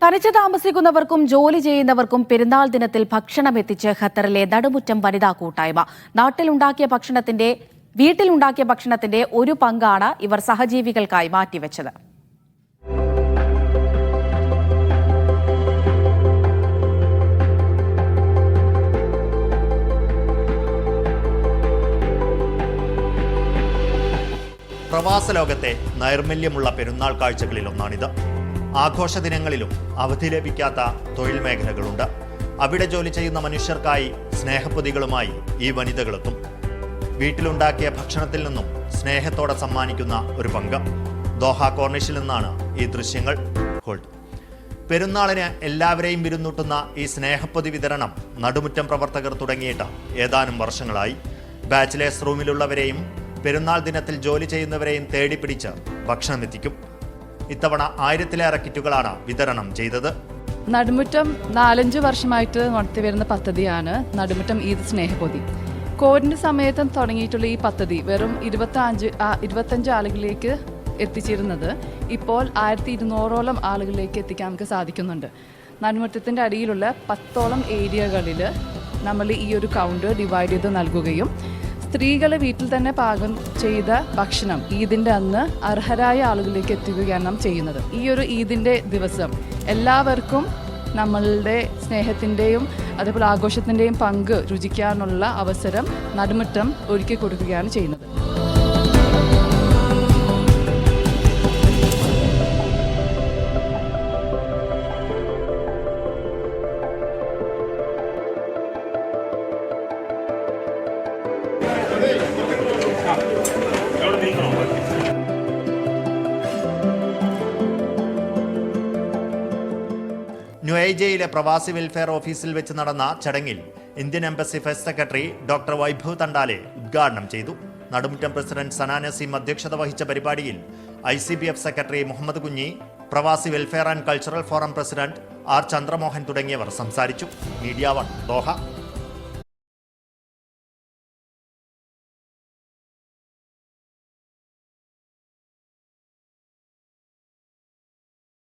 തനിച്ച് താമസിക്കുന്നവർക്കും ജോലി ചെയ്യുന്നവർക്കും പെരുന്നാൾ ദിനത്തിൽ ഭക്ഷണം എത്തിച്ച് ഖത്തറിലെ നടുമുറ്റം വനിതാ കൂട്ടായ്മ. വീട്ടിലുണ്ടാക്കിയ ഭക്ഷണത്തിന്റെ ഒരു പങ്കാണ് ഇവർ സഹജീവികൾക്കായി മാറ്റിവെച്ചത്. പ്രവാസ ലോകത്തെ നൈർമല്യമുള്ള പെരുന്നാൾ കാഴ്ചകളിൽ ഒന്നാണിത്. ആഘോഷ ദിനങ്ങളിലും അവധി ലഭിക്കാത്ത തൊഴിൽ മേഖലകളുണ്ട്. അവിടെ ജോലി ചെയ്യുന്ന മനുഷ്യർക്കായി സ്നേഹപ്പൊതികളുമായി ഈ വനിതകളെത്തും. വീട്ടിലുണ്ടാക്കിയ ഭക്ഷണത്തിൽ നിന്നും സ്നേഹത്തോടെ സമ്മാനിക്കുന്ന ഒരു പങ്ക്. ദോഹ കോർണിഷിൽ നിന്നാണ് ഈ ദൃശ്യങ്ങൾ. പെരുന്നാളിന് എല്ലാവരെയും വിരുന്നൂട്ടുന്ന ഈ സ്നേഹപ്പൊതി വിതരണം നടുമുറ്റം പ്രവർത്തകർ തുടങ്ങിയിട്ട് ഏതാനും വർഷങ്ങളായി. ബാച്ചിലേഴ്സ് റൂമിലുള്ളവരെയും പെരുന്നാൾ ദിനത്തിൽ ജോലി ചെയ്യുന്നവരെയും തേടിപ്പിടിച്ച് ഭക്ഷണം എത്തിക്കും. ഇത്തവണ 1000-ലേറെ കിറ്റുകളാണ് വിതരണം ചെയ്തത്. നടുമുറ്റം 4-5 വർഷമായിട്ട് നടത്തിവരുന്ന പദ്ധതിയാണ് നടുമുറ്റം ഈദ് സ്നേഹപ്പൊതി. കോവിഡിന്റെ സമയത്ത് തുടങ്ങിയിട്ടുള്ള ഈ പദ്ധതി വെറും 25 ആളുകളിലേക്ക് എത്തിച്ചിരുന്നത് ഇപ്പോൾ 1200ഓളം ആളുകളിലേക്ക് എത്തിക്കാൻ നമുക്ക് സാധിക്കുന്നുണ്ട്. നടുമുറ്റത്തിൻ്റെ അടിയിലുള്ള 10ഓളം ഏരിയകളിൽ നമ്മൾ ഈ ഒരു കൗണ്ട് ഡിവൈഡ് ചെയ്ത് നൽകുകയും സ്ത്രീകൾ വീട്ടിൽ തന്നെ പാകം ചെയ്ത ഭക്ഷണം ഈദിൻ്റെ അന്ന് അർഹരായ ആളുകളിലേക്ക് എത്തിക്കുകയാണ് നാം ചെയ്യുന്നത്. ഈ ഒരു ഈദിൻ്റെ ദിവസം എല്ലാവർക്കും നമ്മളുടെ സ്നേഹത്തിൻ്റെയും അതേപോലെ ആഘോഷത്തിൻ്റെയും പങ്ക് രുചിക്കാനുള്ള അവസരം നടുമുറ്റം ഒരുക്കി കൊടുക്കുകയാണ് ചെയ്യുന്നത്. ന്യൂയേജയിലെ പ്രവാസി വെൽഫെയർ ഓഫീസിൽ വെച്ച് നടന്ന ചടങ്ങിൽ Indian embassy first secretary doctor Vaibhav Tandale ഉദ്ഘാടനം ചെയ്തു. നടുമുറ്റം പ്രസിഡന്റ് സന നസീം അധ്യക്ഷത വഹിച്ച പരിപാടിയിൽ ICBF സെക്രട്ടറി മുഹമ്മദ് കുഞ്ഞി, പ്രവാസി welfare and cultural forum president R Chandramohan തുടങ്ങിയവർ സംസാരിച്ചു. Media 1 Doha.